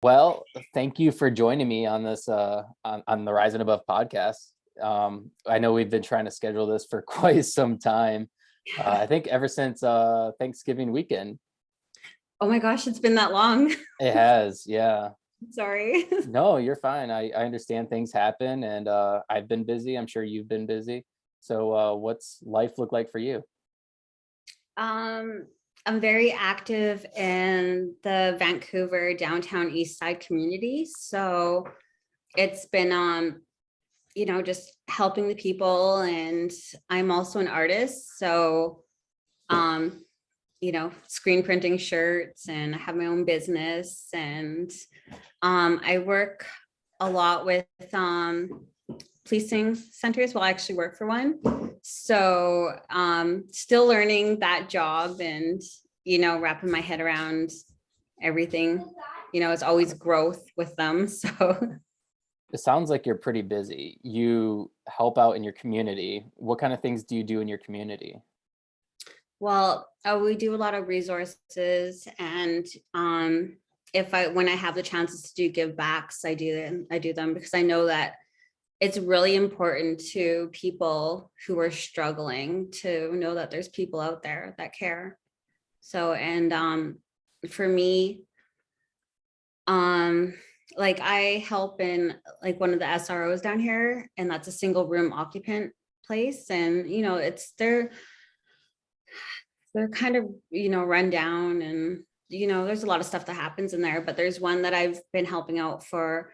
Well, thank you for joining me on this on the Rise and Above podcast. I know we've been trying to schedule this for quite some time. I think ever since Thanksgiving weekend. Oh my gosh, it's been that long. It has, yeah. Sorry. No, you're fine. I understand things happen, and I've been busy. I'm sure you've been busy. So, what's life look like for you? Um, I'm very active in the Vancouver downtown east side community. So it's been just helping the people, and I'm also an artist. So screen printing shirts, and I have my own business, and I work a lot with policing centers. Well, I actually work for one. So still learning that job, and wrapping my head around everything. It's always growth with them. So It sounds like you're pretty busy. You help out in your community. What kind of things do you do in your community? well, we do a lot of resources, and when I have the chances to do give backs, I do them. I do them because I know that it's really important to people who are struggling to know that there's people out there that care. So, and for me, um, like I help in like one of the SROs down here, and that's a single room occupant place. And it's they're kind of run down, and there's a lot of stuff that happens in there. But there's one that I've been helping out for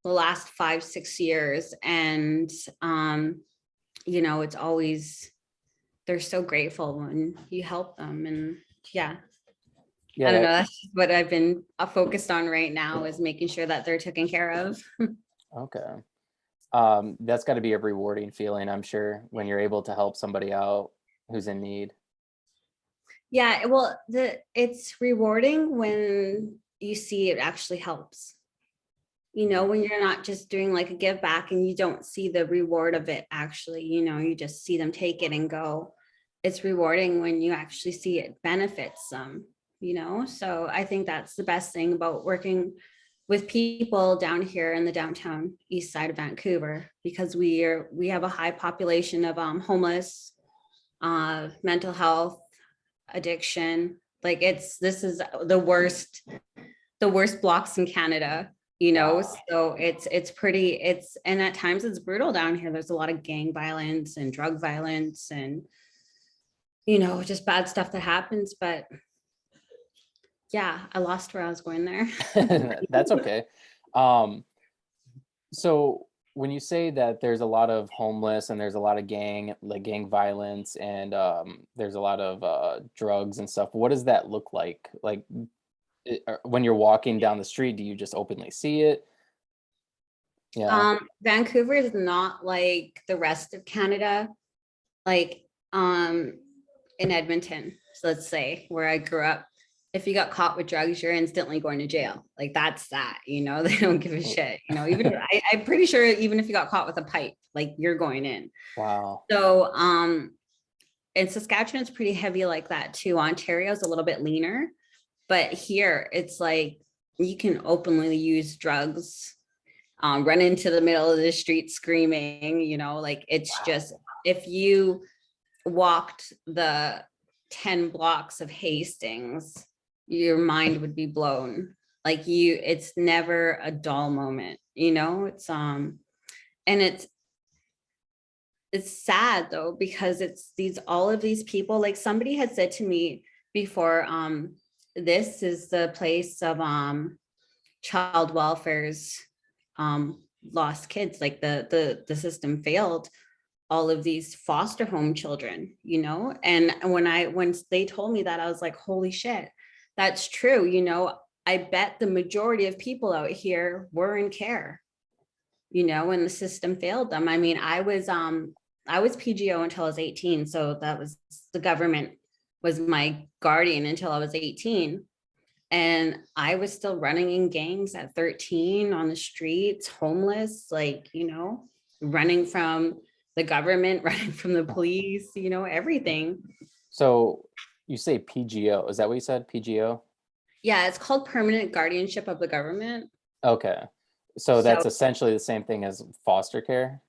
the last 5-6 years, and it's always, they're so grateful when you help them. And yeah, I Yeah, don't know, that's what I've been focused on right now, is making sure that they're taken care of. okay. That's got to be a rewarding feeling, I'm sure, when you're able to help somebody out who's in need. Yeah, well, it's rewarding when you see it actually helps. When you're not just doing like a give back and you don't see the reward of it actually, you just see them take it and go. It's rewarding when you actually see it benefits them. So I think that's the best thing about working with people down here in the downtown east side of Vancouver, because we have a high population of homeless, mental health, addiction. Like this is the worst blocks in Canada. Wow. So it's pretty, and at times it's brutal down here. There's a lot of gang violence and drug violence, and just bad stuff that happens. But yeah, I lost where I was going there. That's okay. Um, so when you say that there's a lot of homeless and there's a lot of gang violence and there's a lot of drugs and stuff, what does that look like? Like when you're walking down the street, do you just openly see it? Yeah. Vancouver is not like the rest of Canada. Like in Edmonton, so let's say where I grew up, if you got caught with drugs, you're instantly going to jail. Like that's that, they don't give a shit. Even I'm pretty sure even if you got caught with a pipe, like you're going in. Wow. So and Saskatchewan's pretty heavy like that too. Ontario's a little bit leaner, but here it's like you can openly use drugs, run into the middle of the street screaming, like it's Wow. just, if you walked the 10 blocks of Hastings, your mind would be blown. Like it's never a dull moment, it's and it's sad though, because it's all of these people. Like somebody had said to me before, this is the place of child welfare's lost kids. Like the system failed all of these foster home children. And when they told me that, I was like, holy shit, that's true. I bet the majority of people out here were in care, and the system failed them. I mean, I was PGO until I was 18. So that was, the government was my guardian until I was 18. And I was still running in gangs at 13 on the streets, homeless, like, running from the government, running from the police, everything. So you say PGO, is that what you said? PGO? Yeah, it's called permanent guardianship of the government. Okay. So So that's essentially the same thing as foster care.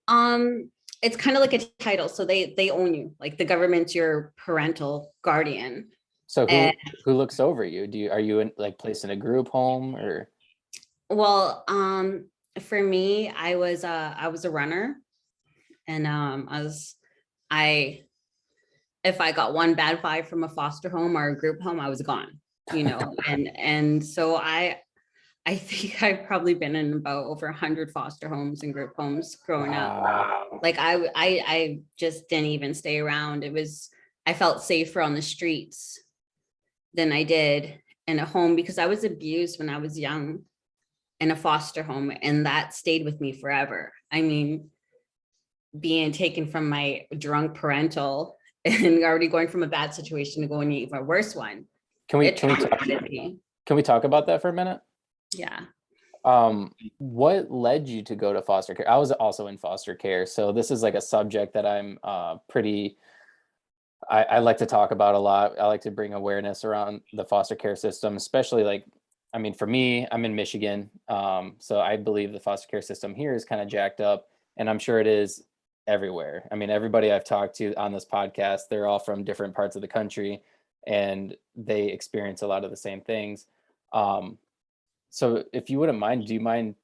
um it's kind of like a title. So they own you. Like the government's your parental guardian. So And who looks over you? Are you in, like, placed in a group home or? well, for me, I was a runner, and I if I got one bad vibe from a foster home or a group home, I was gone, and so I think I've probably been in about over 100 foster homes and group homes growing up. Wow. Like I just didn't even stay around. I felt safer on the streets than I did in a home, because I was abused when I was young in a foster home, and that stayed with me forever. I mean, being taken from my drunk parental and already going from a bad situation to going to even a worse one. Can we It can we talk, traumatized me. can we talk about that for a minute? Yeah. What led you to go to foster care? I was also in foster care, so this is like a subject that I'm pretty I like to talk about a lot. I like to bring awareness around the foster care system, especially like, I mean, for me, I'm in Michigan. So I believe the foster care system here is kind of jacked up, and I'm sure it is everywhere. I mean, everybody I've talked to on this podcast, they're all from different parts of the country, and they experience a lot of the same things. Um, so if you wouldn't mind, do you mind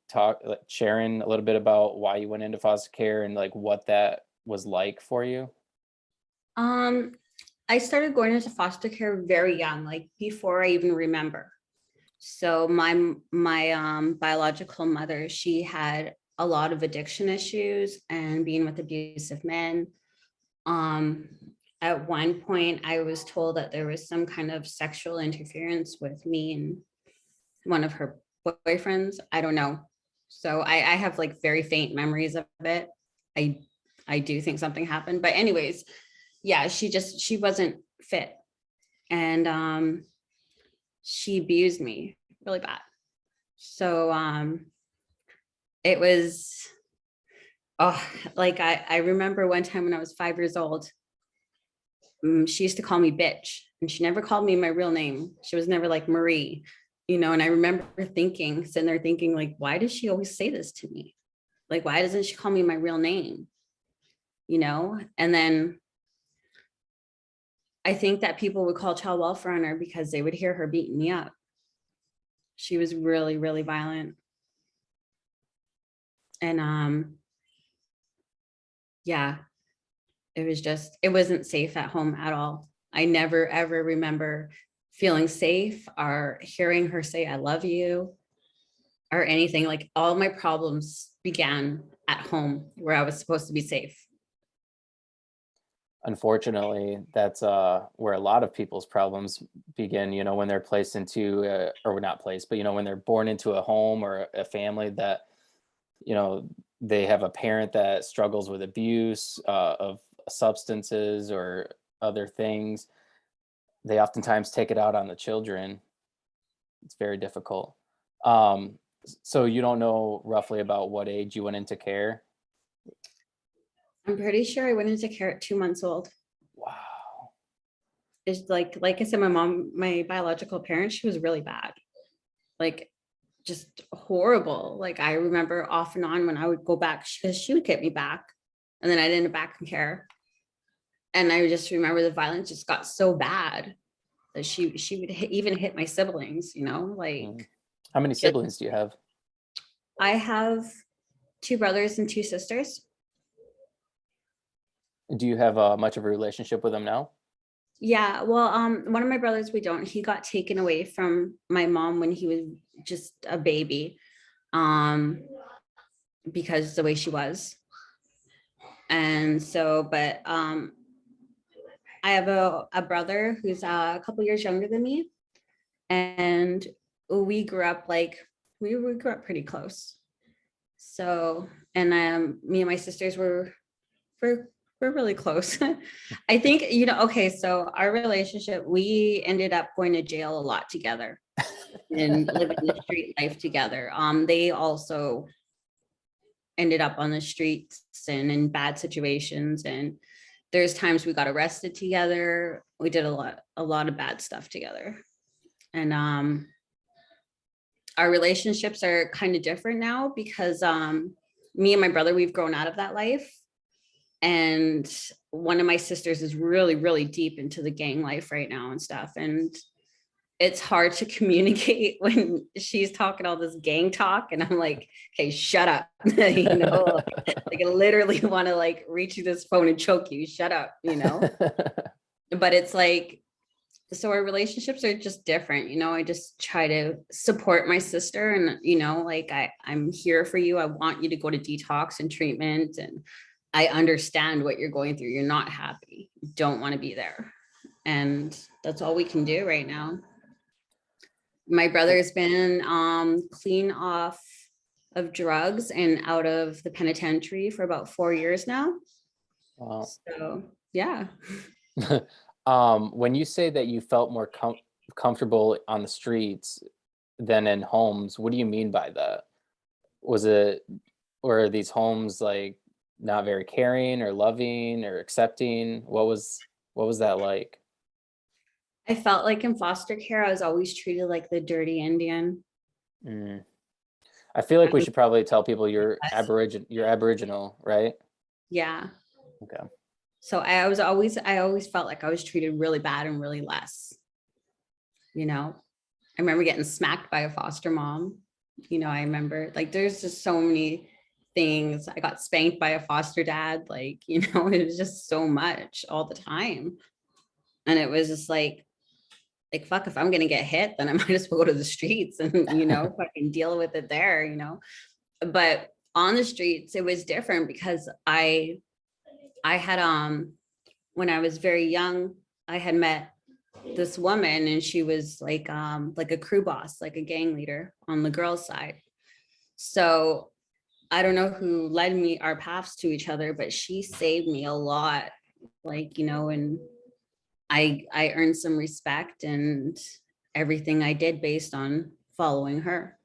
sharing a little bit about why you went into foster care and like what that was like for you? Um, I started going into foster care very young, like before I even remember. So my biological mother, she had a lot of addiction issues and being with abusive men. Um, at one point, I was told that there was some kind of sexual interference with me and one of her boyfriends. I don't know. So I have like very faint memories of it. I I do think something happened, but anyways, yeah, she wasn't fit, and she abused me really bad. So it was, oh, like I remember one time when I was 5 years old, she used to call me bitch, and she never called me my real name. She was never like Marie, and I remember sitting there thinking, like, why does she always say this to me? Like, why doesn't she call me my real name? And then I think that people would call child welfare on her because they would hear her beating me up. She was really, really violent. And yeah, it wasn't safe at home at all. I never ever remember feeling safe or hearing her say I love you or anything. Like, all my problems began at home where I was supposed to be safe. Unfortunately, that's where a lot of people's problems begin, when they're placed into or not placed, but when they're born into a home or a family that, you know, they have a parent that struggles with abuse of substances or other things. They oftentimes take it out on the children. It's very difficult. So you don't know roughly about what age you went into care? I'm pretty sure I went into care at 2 months old. Wow. It's like I said, my biological parent, she was really bad. Like, just horrible. Like, I remember off and on when I would go back, because she would get me back, and then I'd end up back in care. And I just remember the violence just got so bad that she would even hit my siblings, Mm. like, How many just, siblings do you have? I have 2 brothers and 2 sisters. Do you have much of a relationship with them now? Yeah, well, one of my brothers, we don't. He got taken away from my mom when he was just a baby, um, because the way she was. And so, but I have a brother who's a couple years younger than me, and we grew up like we grew up pretty close. So, and me and my sisters we're really close. I think, okay, so our relationship, we ended up going to jail a lot together and living the street life together. They also ended up on the streets and in bad situations, and there's times we got arrested together. We did a lot of bad stuff together. And our relationships are kind of different now because me and my brother, we've grown out of that life. And one of my sisters is really, really deep into the gang life right now and stuff. And it's hard to communicate when she's talking all this gang talk. And I'm like, okay, shut up. You know, like I literally want to like reach you this phone and choke you. Shut up, you know? But it's like, so our relationships are just different. You know, I just try to support my sister and, you know, like I'm here for you. I want you to go to detox and treatment. And I understand what you're going through. You're not happy. You don't want to be there. And that's all we can do right now. My brother's been clean off of drugs and out of the penitentiary for about 4 years now. Wow. So yeah. When you say that you felt more comfortable on the streets than in homes, what do you mean by that? Or are these homes like not very caring or loving or accepting? What was that like? I felt like in foster care, I was always treated like the dirty Indian. Mm. I feel like we I should probably tell people you're was- Aboriginal, right? Yeah. Okay. So I always felt like I was treated really bad and really less. You know, I remember getting smacked by a foster mom. You know, I remember like there's just so many things. I got spanked by a foster dad. Like, you know, it was just so much all the time. And it was just like fuck, if I'm gonna get hit, then I might as well go to the streets and, you know, fucking deal with it there, you know. But on the streets, it was different because I had when I was very young, I had met this woman and she was like a crew boss, like a gang leader on the girls' side. So I don't know who led me our paths to each other, but she saved me a lot, like, you know, and I earned some respect and everything I did based on following her.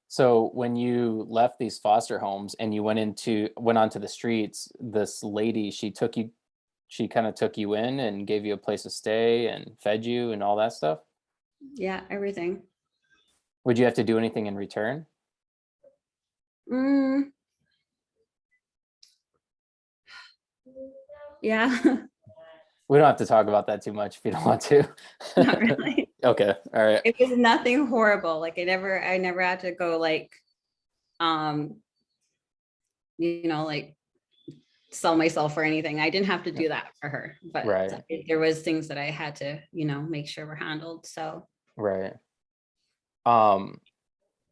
So when you left these foster homes and you went onto the streets, this lady, she kind of took you in and gave you a place to stay and fed you and all that stuff. Yeah, everything. Would you have to do anything in return? Yeah, We don't have to talk about that too much if you don't want to. not really. Okay, all right. It was nothing horrible. Like I never had to go like, um, you know, like sell myself or anything. I didn't have to do that for her, but Right, there was things that I had to, you know, make sure were handled. So right. Um,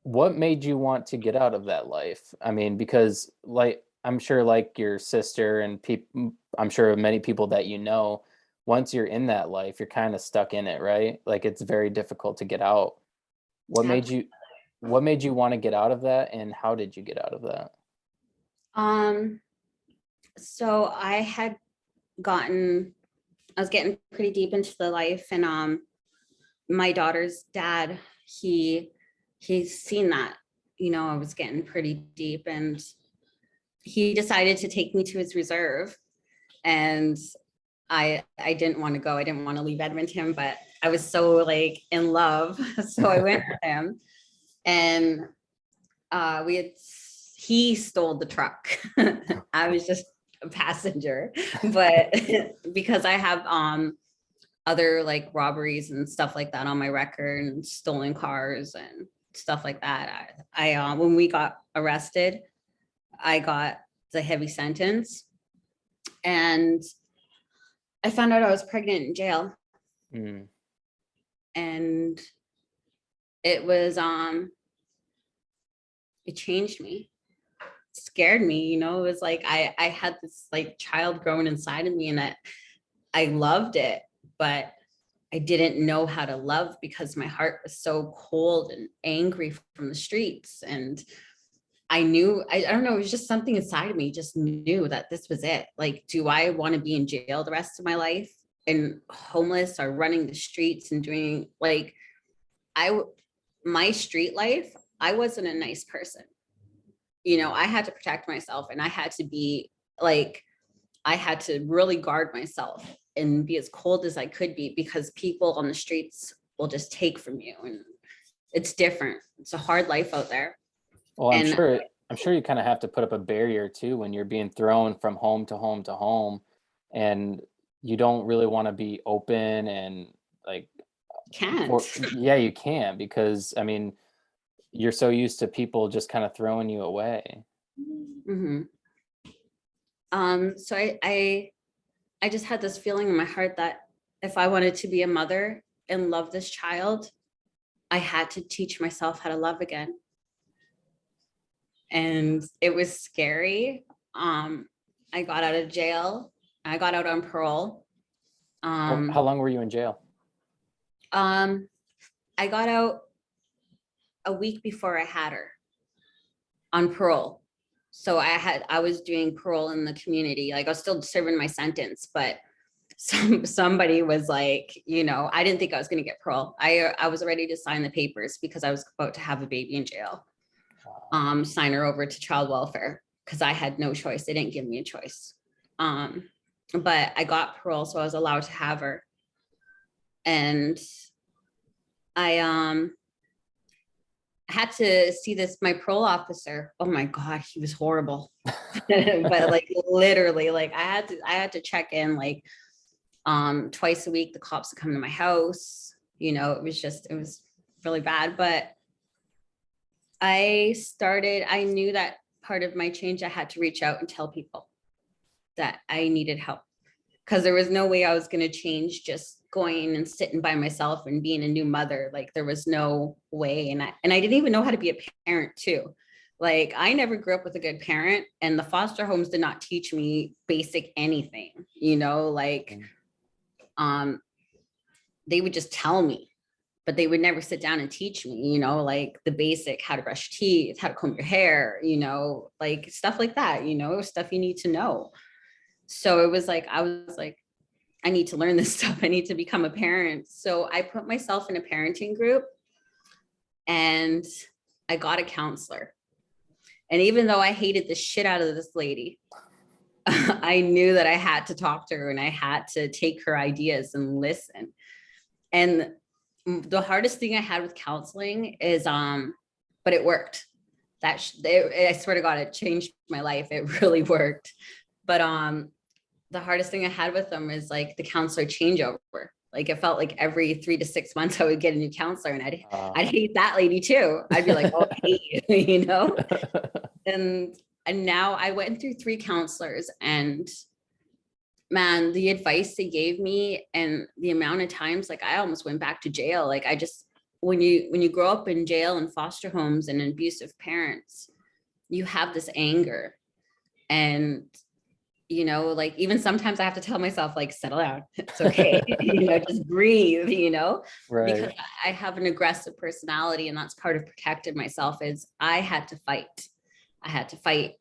what made you want to get out of that life? I mean, because like I'm sure like your sister and people, I'm sure many people that you know, once you're in that life, you're kind of stuck in it, right? Like it's very difficult to get out. What made absolutely. you what made you want to get out of that and how did you get out of that? So I was getting pretty deep into the life and my daughter's dad, he's seen that, you know, I was getting pretty deep and he decided to take me to his reserve. And I didn't want to go. I didn't want to leave Edmonton, but I was so like in love. So I went with him and he stole the truck. I was just a passenger, but because I have other like robberies and stuff like that on my record and stolen cars and stuff like that. I when we got arrested, I got the heavy sentence and I found out I was pregnant in jail. Mm, And it was it changed me. It scared me, you know. It was like I had this like child growing inside of me and I loved it, but I didn't know how to love because my heart was so cold and angry from the streets. And I knew, I don't know, it was just something inside of me just knew that this was it. Like, do I want to be in jail the rest of my life and homeless or running the streets and doing like, my street life, I wasn't a nice person. You know, I had to protect myself and I had to be like, I had to really guard myself and be as cold as I could be because people on the streets will just take from you. And it's different. It's a hard life out there. Well, And I'm sure you kind of have to put up a barrier too when you're being thrown from home to home to home, and you don't really want to be open and like, can't. yeah, you can, because I mean, you're so used to people just kind of throwing you away. Mm-hmm. So I just had this feeling in my heart that if I wanted to be a mother and love this child, I had to teach myself how to love again. And it was scary. I got out of jail. I got out on parole. How long were you in jail? I got out a week before I had her on parole. So I was doing parole in the community. Like I was still serving my sentence, but somebody was like, I didn't think I was going to get parole. I was ready to sign the papers because I was about to have a baby in jail. Sign her over to child welfare because I had no choice. They didn't give me a choice. But I got parole, so I was allowed to have her. And I had to see my parole officer. Oh my God, he was horrible. But like literally, like I had to check in like twice a week. The cops would come to my house. It was really bad. But I knew that part of my change, I had to reach out and tell people that I needed help, because there was no way I was going to change just going and sitting by myself and being a new mother. Like there was no way. And I didn't even know how to be a parent too. Like I never grew up with a good parent, and the foster homes did not teach me basic anything, they would just tell me, but they would never sit down and teach me, like the basic, how to brush teeth, how to comb your hair, like stuff like that, stuff you need to know. So it was like, I was like, I need to learn this stuff. I need to become a parent. So I put myself in a parenting group and I got a counselor. And even though I hated the shit out of this lady, I knew that I had to talk to her and I had to take her ideas and listen. And the hardest thing I had with counseling is, but it worked. I swear to God, it changed my life. It really worked. But the hardest thing I had with them is like the counselor changeover. Like it felt like every 3 to 6 months I would get a new counselor, and I'd hate that lady too. I'd be like, oh, I hate you, And now I went through 3 counselors, and man, the advice they gave me and the amount of times, like I almost went back to jail. Like when you grow up in jail and foster homes and abusive parents, you have this anger. And like even sometimes I have to tell myself, like, settle down, it's okay, just breathe, Right. because I have an aggressive personality, and that's part of protecting myself. Is I had to fight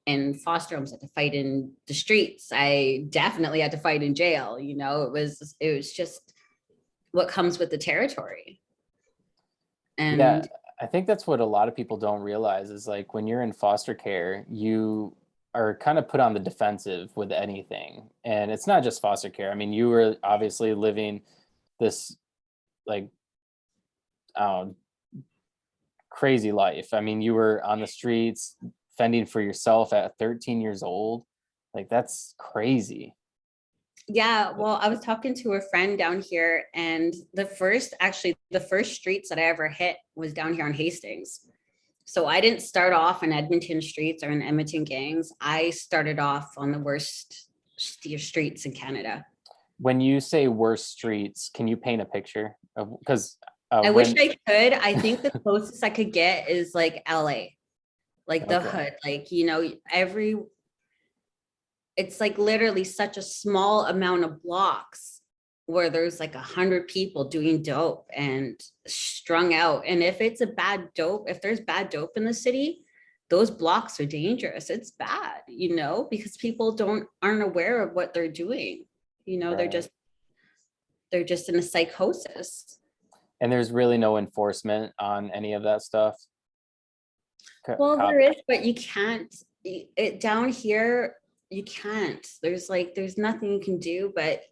in foster homes, I had to fight in the streets, I definitely had to fight in jail. It was just what comes with the territory. And yeah, I think that's what a lot of people don't realize is like when you're in foster care, you are kind of put on the defensive with anything. And it's not just foster care. I mean, you were obviously living this like crazy life. I mean, you were on the streets fending for yourself at 13 years old. Like that's crazy. yeah, well, I was talking to a friend down here, and the first streets that I ever hit was down here on Hastings. So I didn't start off in Edmonton streets or in Edmonton gangs. I started off on the worst streets in Canada. When you say worst streets, can you paint a picture of, because I wish I could. I think the closest I could get is like LA, like the hood, like, it's like literally such a small amount of blocks where there's like 100 people doing dope and strung out. And if there's bad dope in the city, those blocks are dangerous. It's bad, because people aren't aware of what they're doing. Right. They're just in a psychosis. And there's really no enforcement on any of that stuff. Well, there is, but you can't, down here, you can't. There's nothing you can do, but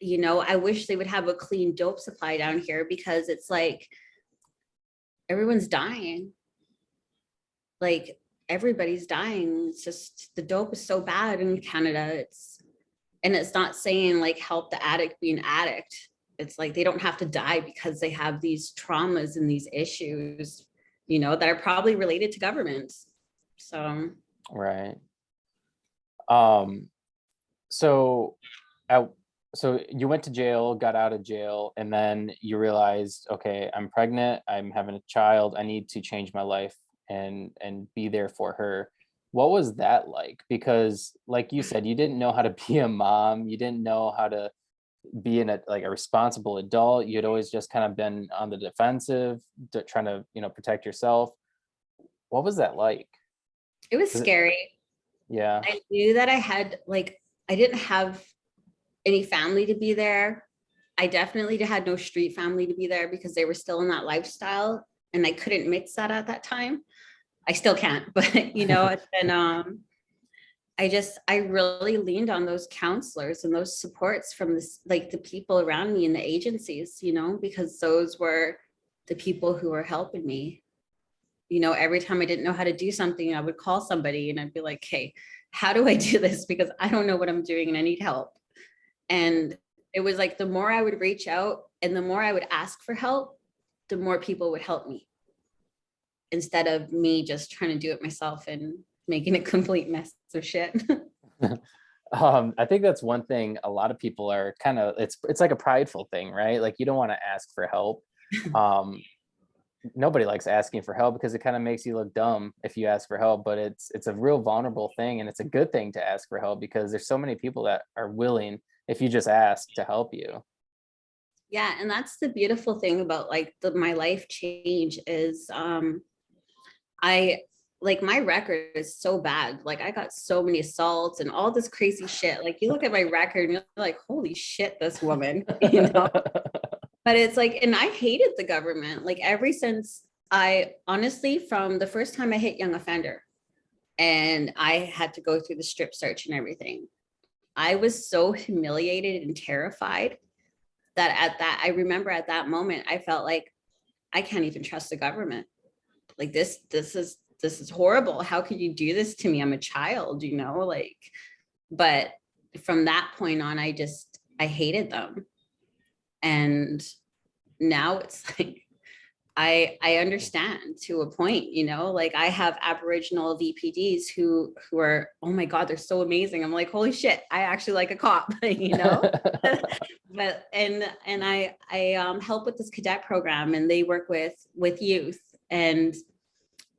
I wish they would have a clean dope supply down here, because it's like everyone's dying. Like everybody's dying. It's just the dope is so bad in Canada. It's not saying like help the addict be an addict. It's like they don't have to die because they have these traumas and these issues, that are probably related to governments. So Right. Um, so so you went to jail, got out of jail, and then you realized, okay, I'm pregnant, I'm having a child, I need to change my life and be there for her. What was that like? Because like you said, you didn't know how to be a mom, you didn't know how to be like a responsible adult. You'd always just kind of been on the defensive, trying to, protect yourself. What was that like? it was Was it, scary. yeah. I knew that I didn't have any family to be there. I definitely had no street family to be there because they were still in that lifestyle, and I couldn't mix that at that time. I still can't, but and I really leaned on those counselors and those supports from like the people around me in the agencies, because those were the people who were helping me. Every time I didn't know how to do something, I would call somebody and I'd be like, hey, how do I do this? Because I don't know what I'm doing and I need help. And it was like the more I would reach out and the more I would ask for help, the more people would help me, instead of me just trying to do it myself and making a complete mess of shit. I think that's one thing a lot of people are kind of, it's like a prideful thing, right? Like you don't want to ask for help. Nobody likes asking for help because it kind of makes you look dumb if you ask for help, but it's a real vulnerable thing, and it's a good thing to ask for help because there's so many people that are willing, if you just ask, to help you. Yeah, and that's the beautiful thing about like my life change is I like my record is so bad. Like I got so many assaults and all this crazy shit. Like you look at my record and you're like, holy shit, this woman, But it's like, and I hated the government. Like ever since I honestly, from the first time I hit young offender and I had to go through the strip search and everything, I was so humiliated and terrified that I remember at that moment, I felt like I can't even trust the government. Like this is horrible. How could you do this to me? I'm a child, like, but from that point on, I hated them. And now it's like, I understand to a point, like I have Aboriginal VPDs who are, oh my God, they're so amazing. I'm like, holy shit, I actually like a cop, but, and I help with this cadet program, and they work with youth. And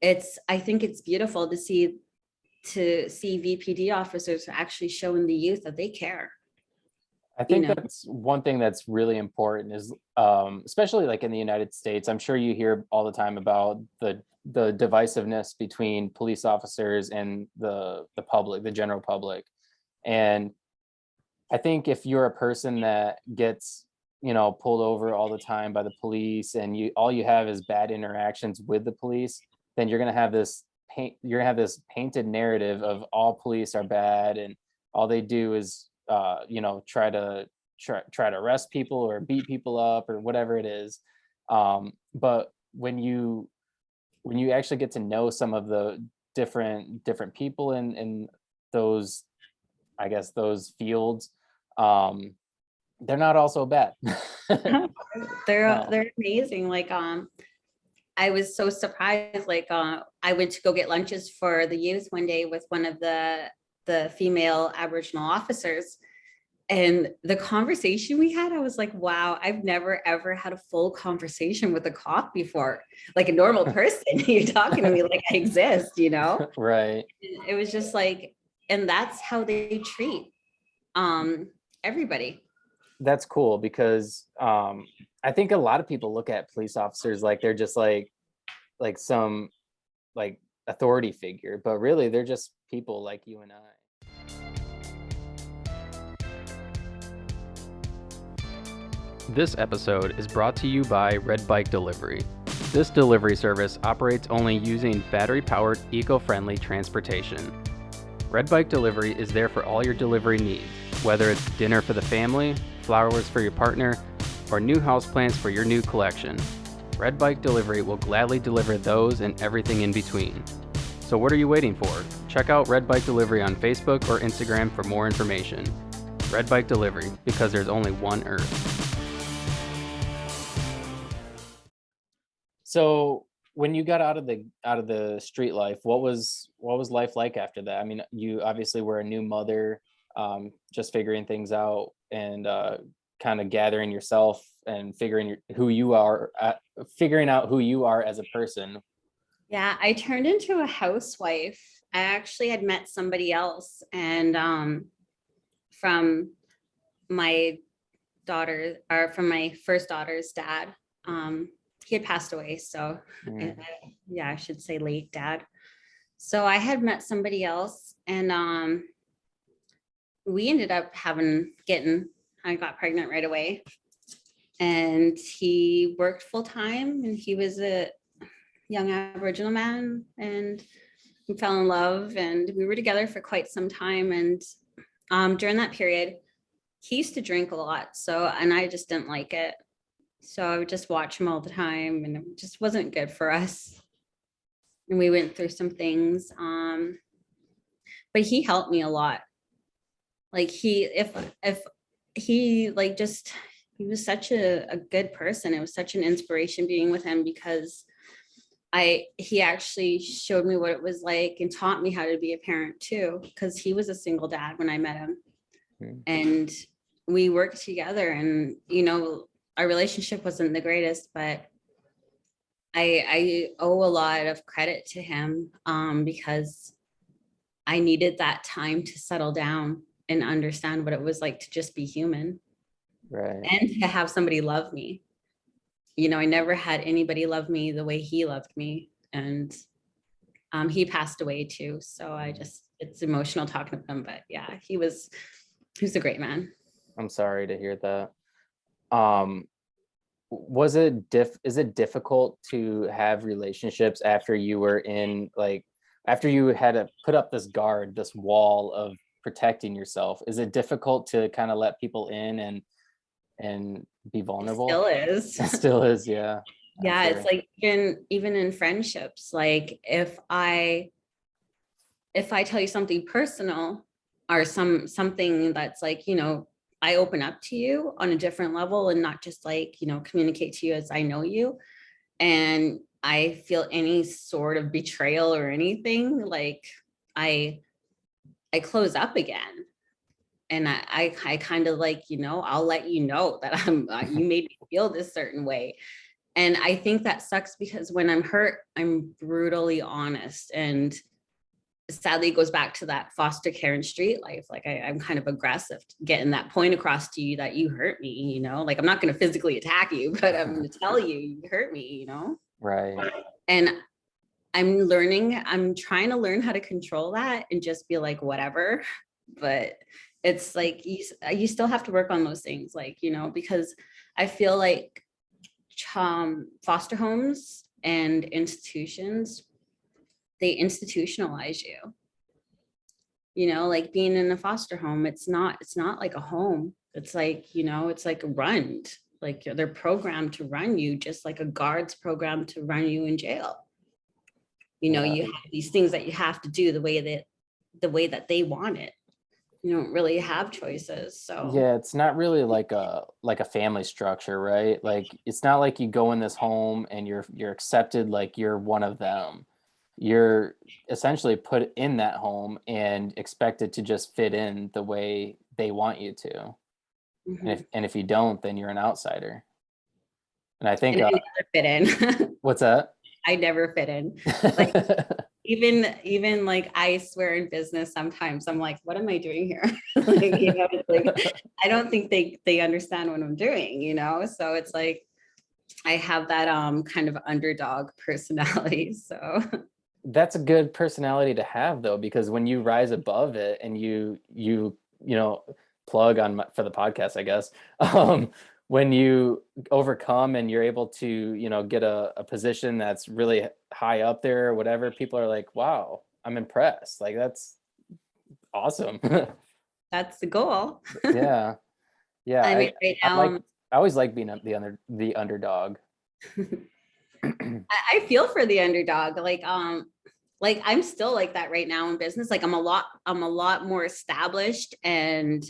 I think it's beautiful to see VPD officers actually showing the youth that they care. I think that's one thing that's really important is, especially like in the United States, I'm sure you hear all the time about the divisiveness between police officers and the public, the general public. And I think if you're a person that gets, pulled over all the time by the police, and all you have is bad interactions with the police, then you're going to have this painted narrative of all police are bad and all they do is try to arrest people or beat people up or whatever it is. But when you actually get to know some of the different people in those, I guess, those fields, they're not all so bad. They're amazing. Like I was so surprised. Like I went to go get lunches for the youth one day with one of the female Aboriginal officers, and the conversation we had, I was like, wow, I've never ever had a full conversation with a cop before. Like a normal person, you're talking to me like I exist, Right. It was just like, and that's how they treat everybody. That's cool because I think a lot of people look at police officers like they're just like some like authority figure, but really they're just people like you and I. This episode is brought to you by Red Bike Delivery. This delivery service operates only using battery-powered, eco-friendly transportation. Red Bike Delivery is there for all your delivery needs, whether it's dinner for the family, flowers for your partner, or new houseplants for your new collection. Red Bike Delivery will gladly deliver those and everything in between. So what are you waiting for? Check out Red Bike Delivery on Facebook or Instagram for more information. Red Bike Delivery, because there's only one Earth. So when you got out of the street life, what was life like after that? I mean, you obviously were a new mother, just figuring things out and kind of gathering yourself and figuring out who you are as a person. Yeah, I turned into a housewife. I actually had met somebody else, and from my from my first daughter's dad. He had passed away, so I should say late dad. So I had met somebody else, and we ended up I got pregnant right away, and he worked full time, and he was a young Aboriginal man, and we fell in love, and we were together for quite some time. And during that period, he used to drink a lot, and I just didn't like it. So I would just watch him all the time, and it just wasn't good for us. And we went through some things. But he helped me a lot. Like he was such a good person. It was such an inspiration being with him, because he actually showed me what it was like and taught me how to be a parent too, because he was a single dad when I met him. And we worked together, and our relationship wasn't the greatest, but I owe a lot of credit to him, because I needed that time to settle down and understand what it was like to just be human, right? And to have somebody love me. I never had anybody love me the way he loved me. And he passed away too. So it's emotional talking about him, but yeah, he was a great man. I'm sorry to hear that. Is it difficult to have relationships after you had to put up this wall of protecting yourself? Is it difficult to kind of let people in and be vulnerable? It still is. It still is, yeah. Yeah, sure. It's like even in friendships, like if I tell you something personal or something that's like, I open up to you on a different level, and not just like, communicate to you as I know you, and I feel any sort of betrayal or anything, like I close up again. And I kind of like, I'll let you know that you made me feel this certain way. And I think that sucks, because when I'm hurt, I'm brutally honest. And sadly, it goes back to that foster care and street life. Like I'm kind of aggressive, getting that point across to you that you hurt me, like I'm not going to physically attack you, but I'm going to tell you hurt me, Right. And I'm trying to learn how to control that and just be like, whatever. But it's like, you still have to work on those things, like, because I feel like foster homes and institutions, they institutionalize you. Like being in a foster home, it's not like a home. It's like, it's like run, like they're programmed to run you, just like a guard's programmed to run you in jail. You have these things that you have to do the way that they want it. You don't really have choices. So yeah, it's not really like a family structure, right? Like it's not like you go in this home and you're accepted like you're one of them. You're essentially put in that home and expected to just fit in the way they want you to. mm-hmm. And if you don't, then you're an outsider. And I think I never fit in. What's that? I never fit in. Like, even like I swear in business, sometimes I'm like, what am I doing here? I don't think they understand what I'm doing, So it's like I have that kind of underdog personality. So that's a good personality to have, though, because when you rise above it and you plug on for the podcast, I guess, when you overcome and you're able to get a position that's really high up there or whatever, people are like, wow, I'm impressed. Like, that's awesome. that's the goal. Yeah. Yeah, I mean, right I like now, I always like being the underdog. I feel for the underdog. Like I'm still like that right now in business. Like I'm a lot more established and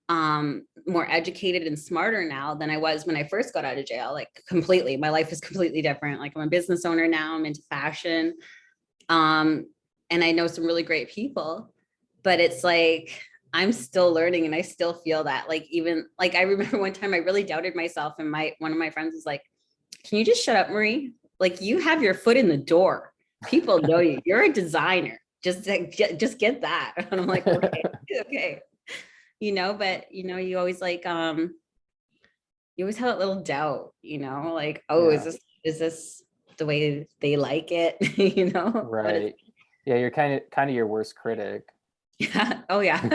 more educated and smarter now than I was when I first got out of jail. Like completely. My life is completely different. Like I'm a business owner now, I'm into fashion. Um, and I know some really great people, but it's like I'm still learning and I still feel that. Like even like I remember one time I really doubted myself, and my one of my friends was like, "Can you just shut up, Marie? Like you have your foot in the door. People know you. You're a designer. Just get that." And I'm like, okay, okay. But you always like you always have that little doubt, like, oh, Yeah, is this the way they like it? But it's right. Yeah, you're kind of your worst critic. yeah, oh yeah.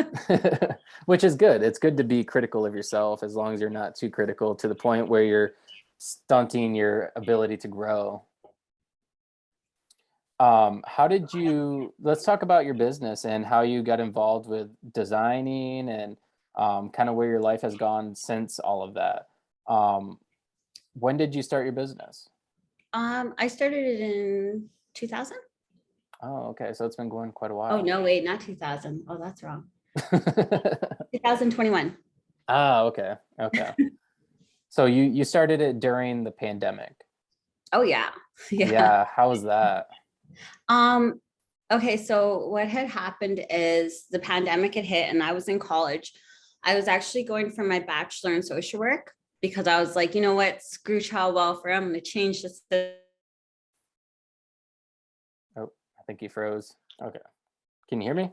Which is good. It's good to be critical of yourself as long as you're not too critical to the point where you're stunting your ability to grow. How did you, let's talk about your business and how you got involved with designing and kind of where your life has gone since all of that. Um, when did you start your business? I started it in 2000. Oh, okay. So it's been going quite a Oh while. no, wait, not 2000. Oh, that's wrong. 2021. Ah, okay. Okay. So you started it during the pandemic. Oh yeah. Yeah. Yeah, how was that? Um, okay, so what had happened is the pandemic had hit and I was in college. I was actually going for my bachelor in social work because I was like, you know what, screw child welfare. I'm going to change this. Oh, I think you froze. Okay. Can you hear me?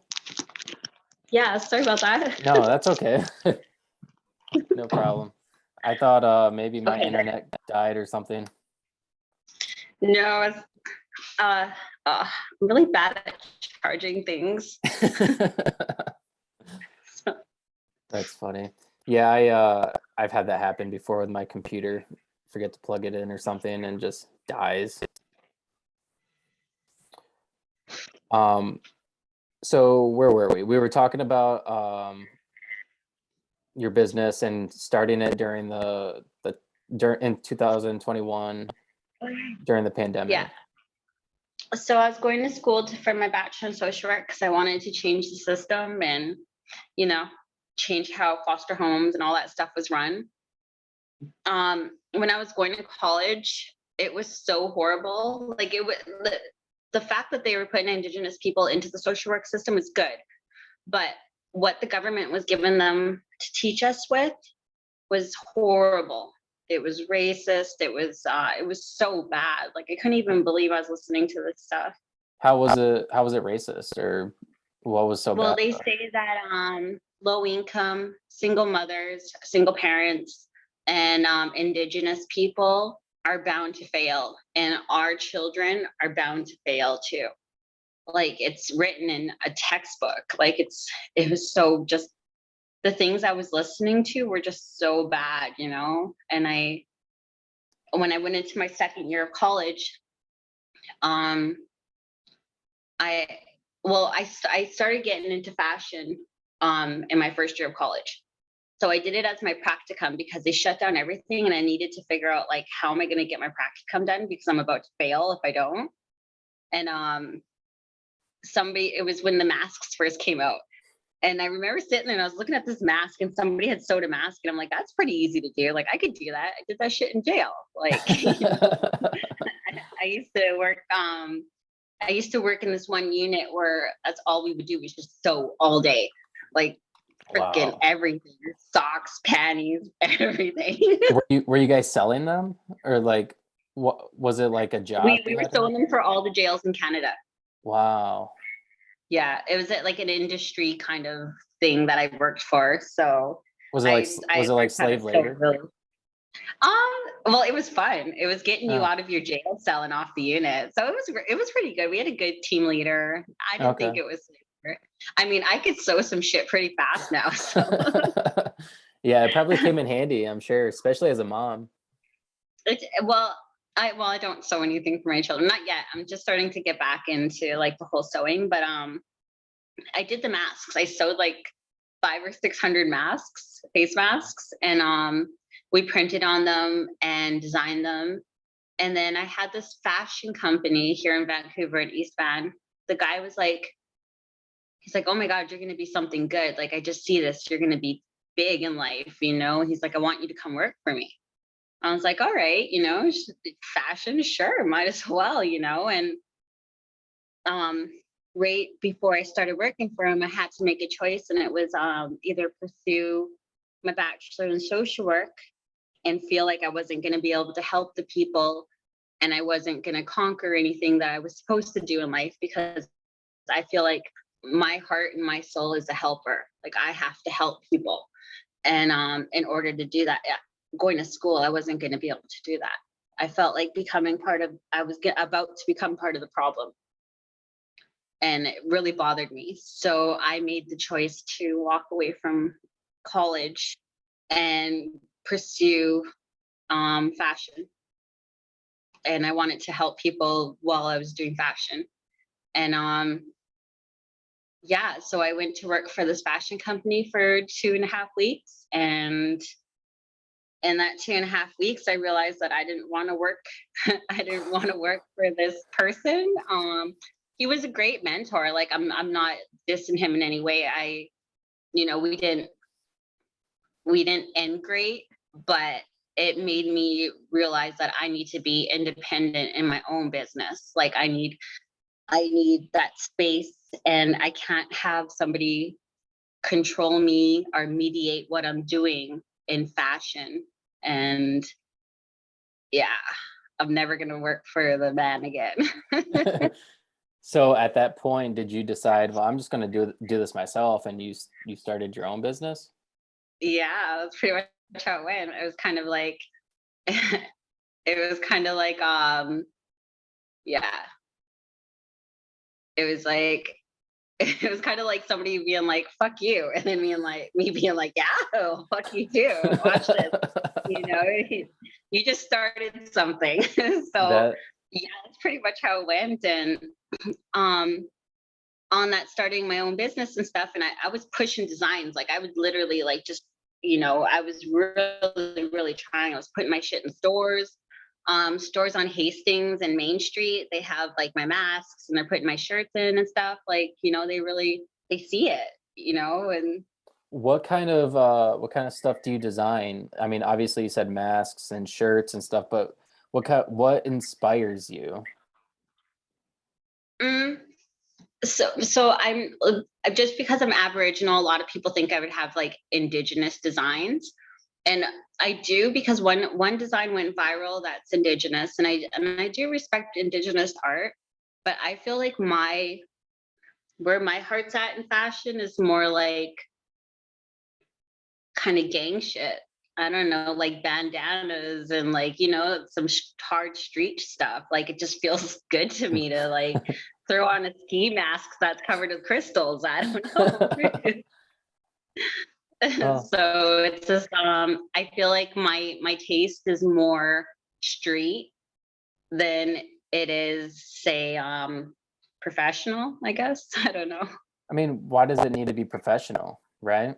Yeah, sorry about that. No, that's okay. No problem. I thought maybe my Okay, good. internet died or something. No, it's uh, I'm really bad at charging things. That's funny. Yeah, I've had that happen before with my computer. Forget to plug it in or something and just dies. Um, so where were we? We were talking about your business and starting it during during in 2021 during the Yeah. pandemic. So I was going to school for my bachelor in social work because I wanted to change the system and, you know, change how foster homes and all that stuff was run. When I was going to college, it was so horrible. Like it was the fact that they were putting Indigenous people into the social work system was good, but what the government was giving them to teach us with was horrible. It was racist. It was so bad. Like I couldn't even believe I was listening to this stuff. How was it? How was it racist, or what was so Well, bad they about it? say that low income, single mothers, single parents, and Indigenous people are bound to fail, and our children are bound to fail too. Like it's written in a textbook. Like it was so just the things I was listening to were just so bad, And when I went into my second year of college, um, I I started getting into fashion in my first year of college. So I did it as my practicum because they shut down everything and I needed to figure out like how am I going to get my practicum done because I'm about to fail if I don't. And it was when the masks first came out. And I remember sitting there and I was looking at this mask and somebody had sewed a mask and I'm like, that's pretty easy to do. Like I could do that. I did that shit in jail. Like, I used to work I used to work in this one unit where that's all we would do was just sew all day. Like freaking Wow. everything. Socks, panties, everything. Were you guys selling them, or like what was it, like a job We you were had to do? sewing them for all the jails in Canada. Wow. Yeah, it was like an industry kind of thing that I worked for. So I Was it like learned how to slave sew labor? really. Well, it was fun. It was getting you Oh, out of your jail cell and off the unit. So it was pretty good. We had a good team leader. I didn't think okay. it was. I mean, I could sew some shit pretty fast now. So Yeah, it probably came in handy, I'm sure, especially as a mom. I don't sew anything for my children. Not yet. I'm just starting to get back into like the whole sewing, but I did the masks. I sewed like 500 or 600 masks, face masks, and we printed on them and designed them. And then I had this fashion company here in Vancouver in East Van. The guy was like, he's like, oh my God, you're going to be something good. Like, I just see this. You're going to be big in life, you know? He's like, I want you to come work for me. I was like, all right, you know, fashion, sure, might as well, you know? And right before I started working for him, I had to make a choice, and it was either pursue my bachelor in social work and feel like I wasn't going to be able to help the people, and I wasn't going to conquer anything that I was supposed to do in life, because I feel like my heart and my soul is a helper. Like, I have to help people. And in order to do that, yeah, going to school, I wasn't going to be able to do that. I felt like I was about to become part of the problem. And it really bothered me. So I made the choice to walk away from college and pursue fashion. And I wanted to help people while I was doing fashion. And yeah, so I went to work for this fashion company for 2.5 weeks. And in that 2.5 weeks, I realized that I didn't want to work. I didn't want to work for this person. He was a great mentor. Like, I'm not dissing him in any way. You know, we didn't end great, but it made me realize that I need to be independent in my own business. Like, I need that space, and I can't have somebody control me or mediate what I'm doing in fashion. And yeah, I'm never going to work for the man again. So at that point, did you decide, well, I'm just going to do this myself, and you started your own business? Yeah, that's pretty much how it went. It was kind of like, it was kind of like, yeah, it was like, it was kind of like somebody being like, fuck you. And then me being like, yeah, oh, fuck you too. Watch this. You know, you just started something. So That yeah, that's pretty much how it went. And on that, starting my own business and stuff, and I was pushing designs. Like, I would literally like just, you know, I was really, really trying. I was putting my shit in stores. Stores on Hastings and Main Street, they have like my masks, and they're putting my shirts in and stuff. Like, you know, they see it, you know. And what kind of stuff do you design? I mean, obviously you said masks and shirts and stuff, but what inspires you? mm, so just because I'm Aboriginal, a lot of people think I would have like Indigenous designs, and I do, because one design went viral that's Indigenous, and I do respect Indigenous art, but I feel like where my heart's at in fashion is more like kind of gang shit. I don't know, like bandanas and, like, you know, some hard street stuff. Like, it just feels good to me to like throw on a ski mask that's covered with crystals. I don't know. Oh, So it's just I feel like my taste is more street than it is, say, professional, I guess. I don't know. I mean, why does it need to be professional, right?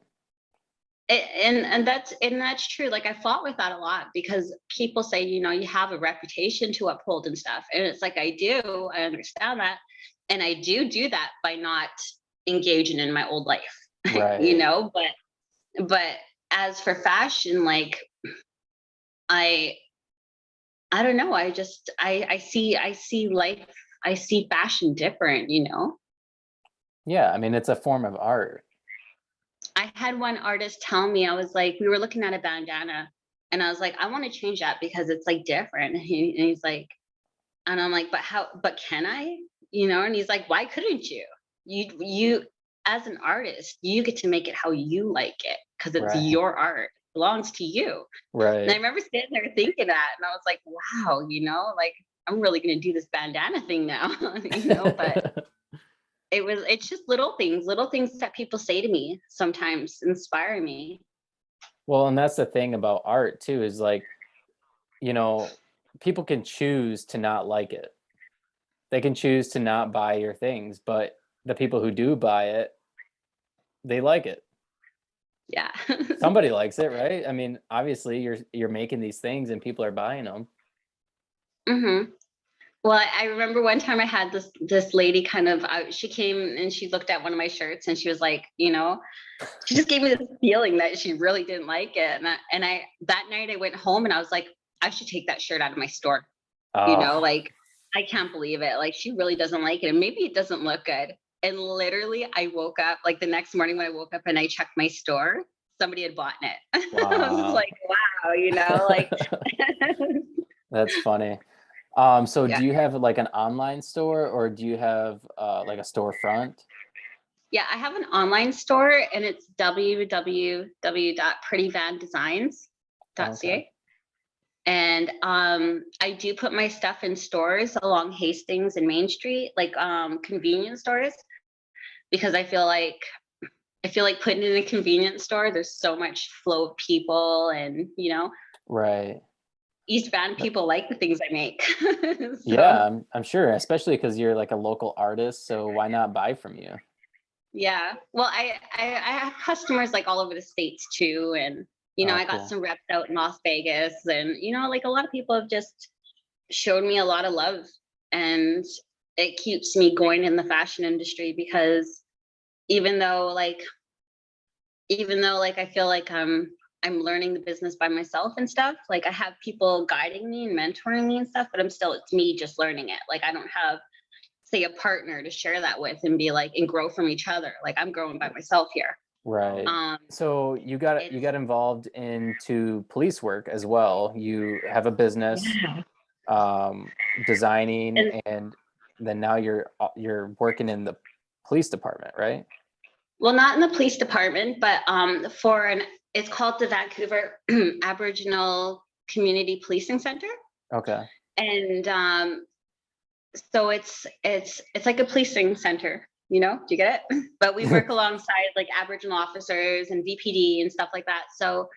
And that's true. Like, I fought with that a lot, because people say, you know, you have a reputation to uphold and stuff, and it's like, I do, I understand that, and I do that by not engaging in my old life. You Right. know, but as for fashion, like, I I don't know. I see life, I see fashion different, you know. Yeah, I mean, it's a form of art. I had one artist tell me, I was like, we were looking at a bandana, and I was like, I want to change that because it's like different. And he's like, and I'm like, but can I? You know, and he's like, why couldn't you? You as an artist, you get to make it how you like it, because it's Right. your art. It belongs to you. And I Right. remember sitting there thinking that, and I was like, wow, you know, like, I'm really gonna do this bandana thing now, you know. But it's just little things that people say to me sometimes inspire me. Well, and that's the thing about art too, is like, you know, people can choose to not like it. They can choose to not buy your things, but the people who do buy it, they like it. Yeah. Somebody likes it, right? I mean, obviously you're making these things and people are buying them. hmm Well, I remember one time I had this lady kind of she came and she looked at one of my shirts and she was like, she just gave me this feeling that she really didn't like it. And I that night I went home and I was like, I should take that shirt out of my store. Oh, Like I can't believe it. Like she really doesn't like it. And maybe it doesn't look good. And literally I woke up like the next morning when I woke up and I checked my store, somebody had bought it. I was just wow. like, wow, like That's funny. So yeah. do you have like an online store or do you have like a storefront? Yeah, I have an online store and it's Okay. www.prettyeastvandesigns.ca. And I do put my stuff in stores along Hastings and Main Street, like convenience stores, because I feel like putting it in a convenience store, there's so much flow of people and Right. East Van people like the things I make. Yeah, So I'm sure, especially because you're like a local artist, so why not buy from you? yeah. Well, I have customers like all over the states too, and Oh, I got cool. some reps out in Las Vegas, and like a lot of people have just showed me a lot of love, and it keeps me going in the fashion industry because even though like I feel like I'm learning the business by myself and stuff, like I have people guiding me and mentoring me and stuff, but it's me just learning it. Like I don't have say a partner to share that with and be like and grow from each other. Like I'm growing by myself here. Right. Um So you it's got involved into police work as well. You have a business Yeah. um, designing, And and then now you're working in the police department, right? well, not in the police department, but it's called the Vancouver Aboriginal Community Policing Center. Okay. And so it's like a policing center, do you get it? But we work alongside like Aboriginal officers and VPD and stuff like that. So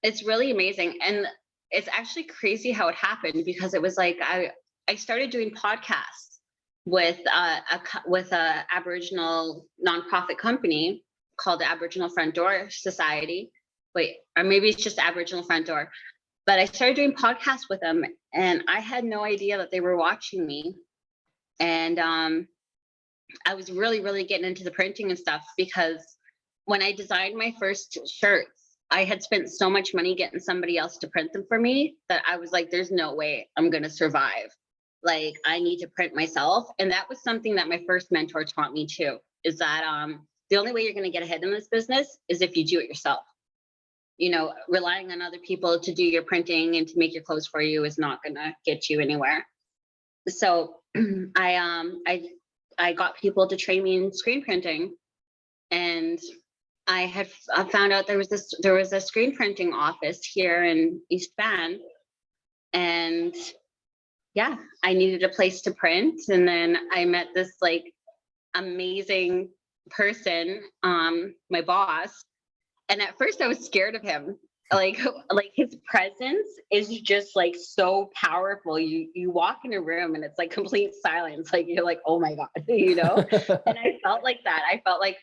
it's really amazing. And it's actually crazy how it happened because it was like I started doing podcasts with a Aboriginal nonprofit company called the Aboriginal Front Door Society. Wait, or maybe it's just Aboriginal Front Door. But I started doing podcasts with them, and I had no idea that they were watching me. And I was really, really getting into the printing and stuff because when I designed my first shirts, I had spent so much money getting somebody else to print them for me that I was like, there's no way I'm going to survive. Like, I need to print myself. And that was something that my first mentor taught me too, is that the only way you're going to get ahead in this business is if you do it yourself. Relying on other people to do your printing and to make your clothes for you is not going to get you anywhere. So I got people to train me in screen printing, and I found out there was a screen printing office here in East Van, and yeah, I needed a place to print, and then I met this like amazing person, my boss, and at first I was scared of him. Like his presence is just like so powerful. You walk in a room and it's like complete silence. Like you're like, oh my God, And I felt like that. I felt like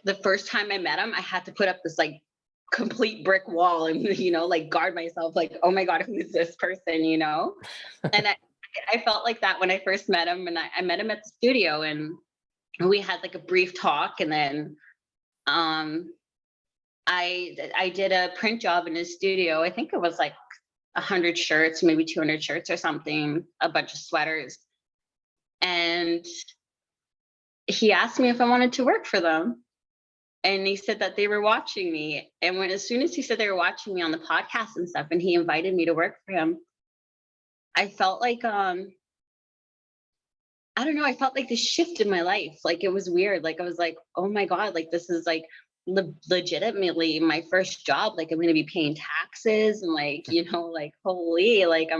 the first time I met him, I had to put up this like complete brick wall and like guard myself, like, oh my God, who is this person? And I felt like that when I first met him, and I met him at the studio, and we had like a brief talk, and then I did a print job in his studio. I think it was like 100 shirts, maybe 200 shirts or something, a bunch of sweaters. And he asked me if I wanted to work for them. And he said that they were watching me. And as soon as he said they were watching me on the podcast and stuff, and he invited me to work for him, I felt like I don't know, I felt like this shift in my life. Like it was weird. Like I was like, oh my God, like this is like legitimately my first job. Like I'm going to be paying taxes and like, like holy, like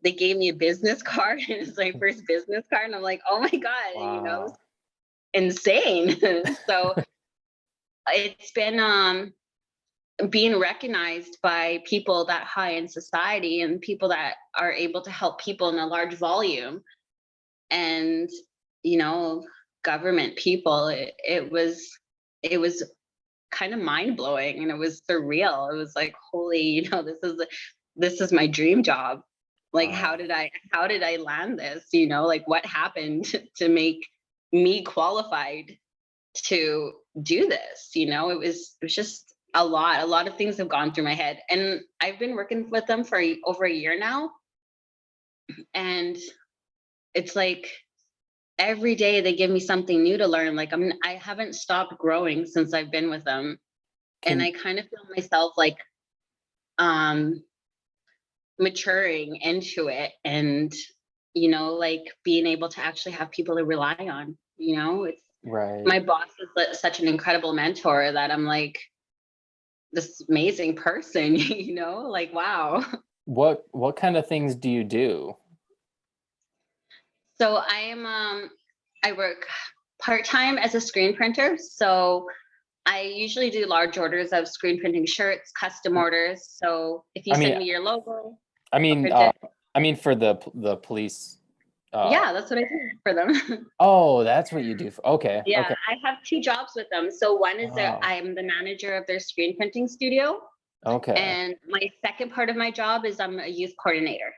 they gave me a business card and it's my first business card. And I'm like, oh my God, Wow. insane. So it's been being recognized by people that high in society and people that are able to help people in a large volume, and government people. It was kind of mind blowing, and it was surreal. It was like, holy, this is my dream job. Like, Wow. how did I land this? Like, what happened to make me qualified to do this? It was just a lot of things have gone through my head, and I've been working with them for over a year now, and it's like every day they give me something new to learn. Like, I haven't stopped growing since I've been with them, and Can I kind of feel myself like um maturing into it, and like being able to actually have people to rely on. It's right. My boss is such an incredible mentor that I'm like this amazing person. Like, wow. What kind of things do you do? So I work part-time as a screen printer. So I usually do large orders of screen printing shirts, custom orders. So if you I mean, send me your logo, I I'll mean, print it. I mean for the police. Yeah, that's what I do for them. Oh, that's what you do. Okay, Yeah, okay. I have two jobs with them. So one is that Wow. I'm the manager of their screen printing studio. Okay. And my second part of my job is I'm a youth coordinator.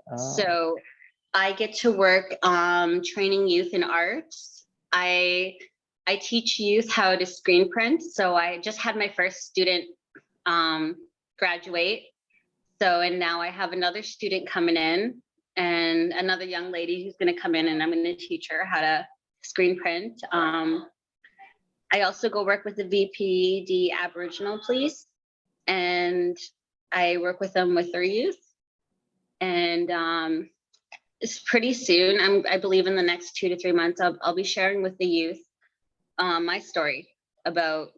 Oh, So I get to work training youth in arts. I teach youth how to screen print. So I just had my first student um, graduate. So, and now I have another student coming in, and another young lady who's going to come in, and I'm going to teach her how to screen print. I also go work with the VPD Aboriginal Police, and I work with them with their youth. And it's pretty soon. I believe in the next 2 to 3 months, I'll be sharing with the youth my story about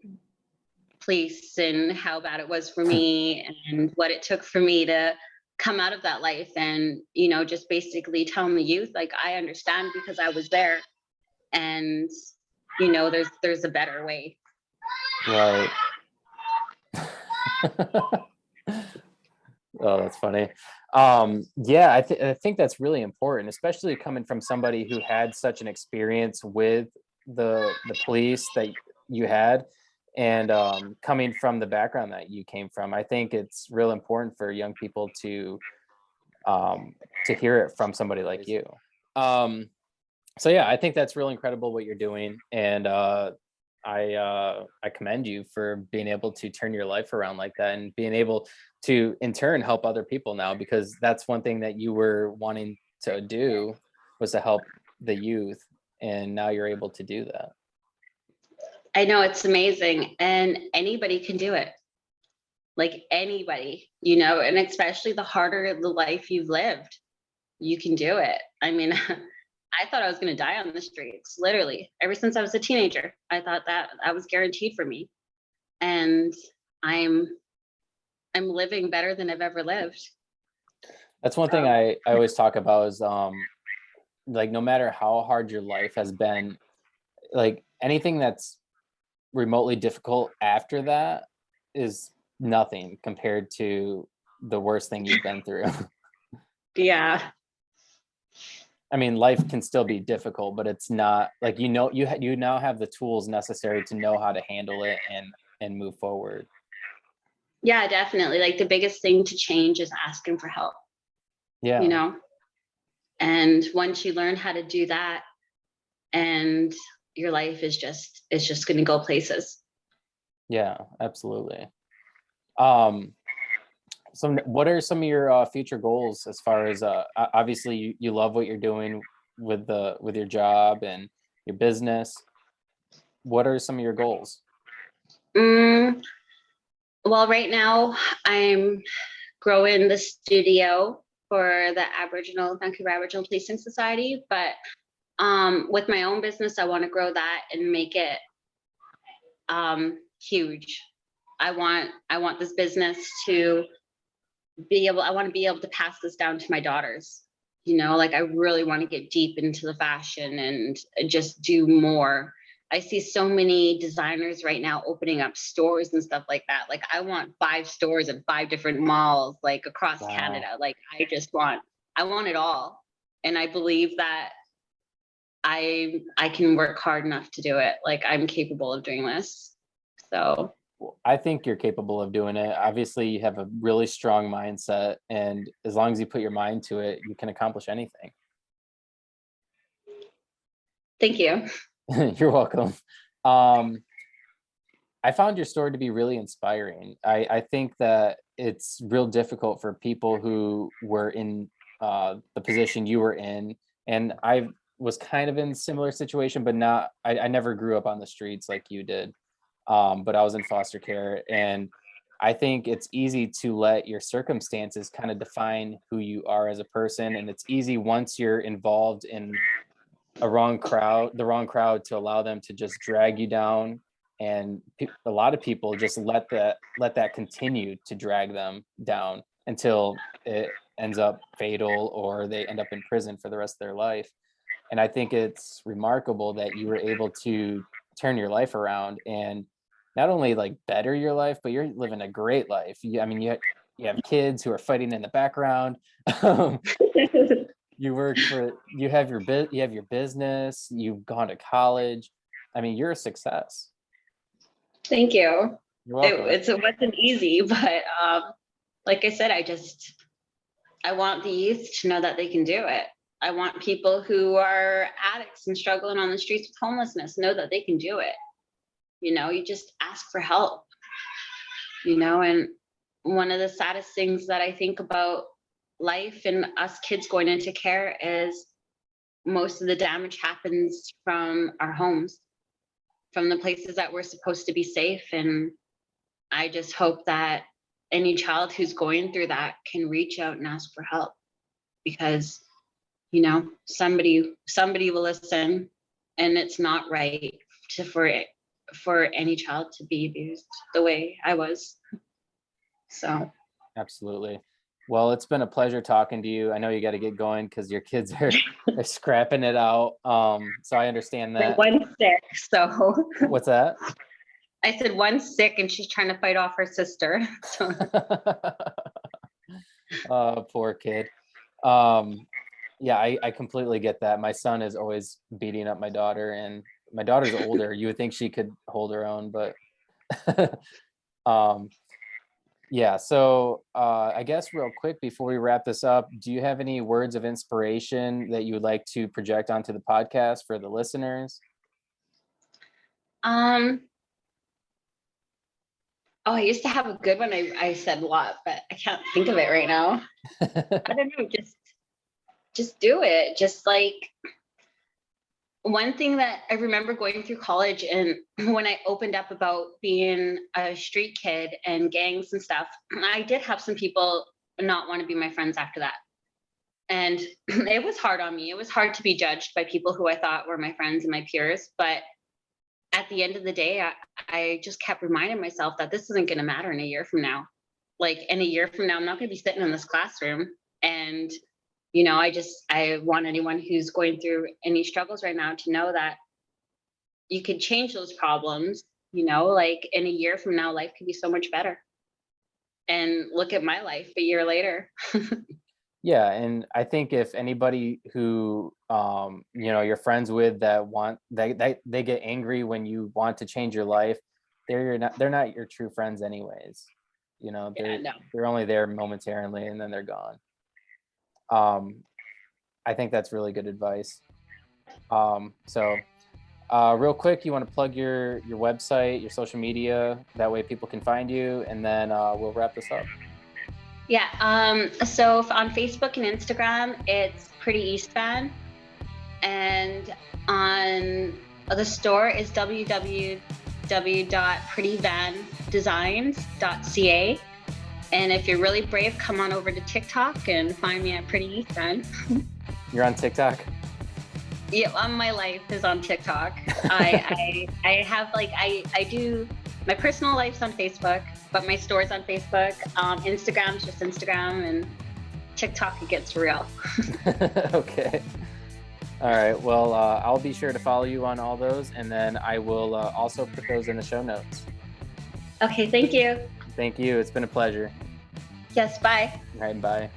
police and how bad it was for me, and what it took for me to come out of that life, and just basically telling the youth, like, I understand because I was there, and there's a better way. right. Oh, that's funny. Yeah, I think that's really important, especially coming from somebody who had such an experience with the police that you had, and coming from the background that you came from. I think it's real important for young people to hear it from somebody like you. Um, so yeah, I think that's really incredible what you're doing, and I commend you for being able to turn your life around like that, and being able to in turn help other people now, because that's one thing that you were wanting to do, was to help the youth, and now you're able to do that. I know, it's amazing, and anybody can do it. Like, anybody, and especially the harder the life you've lived, you can do it. I mean, I thought I was going to die on the streets, literally. Ever since I was a teenager, I thought that was guaranteed for me. And I'm I'm living better than I've ever lived. That's one thing So, I always talk about is like, no matter how hard your life has been, like anything that's remotely difficult after that is nothing compared to the worst thing you've been through. yeah. I mean, life can still be difficult, but it's not like, you now have the tools necessary to know how to handle it and move forward. Yeah, definitely. Like, the biggest thing to change is asking for help, you Yeah. know? And once you learn how to do that, and your life is just going to go places. Yeah, absolutely. Um, what are some of your future goals, as far as obviously you love what you're doing with your job and your business. What are some of your goals? Mm, well, right now I'm growing the studio for the Vancouver Aboriginal Policing Society, but with my own business, I want to grow that and make it huge. I want this business to I want to be able to pass this down to my daughters. Like, I really want to get deep into the fashion and just do more. I see so many designers right now opening up stores and stuff like that. Like, I want 5 stores in 5 different malls, like across Wow. Canada. Like, I want it all. And I believe that I can work hard enough to do it. Like, I'm capable of doing this. So Well, I think you're capable of doing it. Obviously, you have a really strong mindset, and as long as you put your mind to it, you can accomplish anything. thank you. You're welcome. Um, I found your story to be really inspiring. I think that it's real difficult for people who were in the position you were in, and I was kind of in similar situation, but not. I never grew up on the streets like you did, but I was in foster care, and I think it's easy to let your circumstances kind of define who you are as a person, and it's easy once you're involved in the wrong crowd, to allow them to just drag you down. And a lot of people just let that continue to drag them down until it ends up fatal, or they end up in prison for the rest of their life. And I think it's remarkable that you were able to turn your life around and not only like better your life, but you're living a great life. I mean, you have kids who are fighting in the background. You work for you have your business, you've gone to college. I mean, you're a success. Thank you. You're welcome. It wasn't easy, but like I said, I want the youth to know that they can do it. I want people who are addicts and struggling on the streets with homelessness know that they can do it. You just ask for help, and one of the saddest things that I think about life and us kids going into care is most of the damage happens from our homes, from the places that we're supposed to be safe. And I just hope that any child who's going through that can reach out and ask for help, because somebody will listen, and it's not right for any child to be abused the way I was. So Absolutely. Well, it's been a pleasure talking to you. I know you got to get going because your kids are scrapping it out. So I understand that. one's sick, so What's that? I said one's sick and she's trying to fight off her sister. So Poor kid. Yeah, I completely get that. My son is always beating up my daughter, and my daughter's older. You would think she could hold her own, but um, yeah. So I guess real quick before we wrap this up, do you have any words of inspiration that you would like to project onto the podcast for the listeners? Oh, I used to have a good one. I said a lot, but I can't think of it right now. I don't know. Just do it. Just like one thing that I remember going through college, and when I opened up about being a street kid and gangs and stuff, I did have some people not want to be my friends after that. And it was hard on me. It was hard to be judged by people who I thought were my friends and my peers. But at the end of the day, I just kept reminding myself that this isn't going to matter in a year from now. Like in a year from now, I'm not going to be sitting in this classroom. And, I want anyone who's going through any struggles right now to know that you could change those problems, like in a year from now, life could be so much better. And look at my life a year later. Yeah, and I think if anybody who you're friends with that they get angry when you want to change your life, they're not your true friends anyways. They're only there momentarily and then they're gone. I think that's really good advice. So real quick, you want to plug your website, your social media, that way people can find you, and then we'll wrap this up. Yeah. So on Facebook and Instagram, it's Prettyeastvan, and on the store is www.prettyeastvandesigns.ca. And if you're really brave, come on over to TikTok and find me at Prettyeastvan. You're on TikTok? Yeah, my life is on TikTok. I have I do my personal life's on Facebook, but my store's on Facebook. Instagram's just Instagram, and TikTok, it gets real. Okay. All right. Well, I'll be sure to follow you on all those, and then I will also put those in the show notes. Okay. Thank you. Thank you. It's been a pleasure. Yes. Bye. All right. Bye.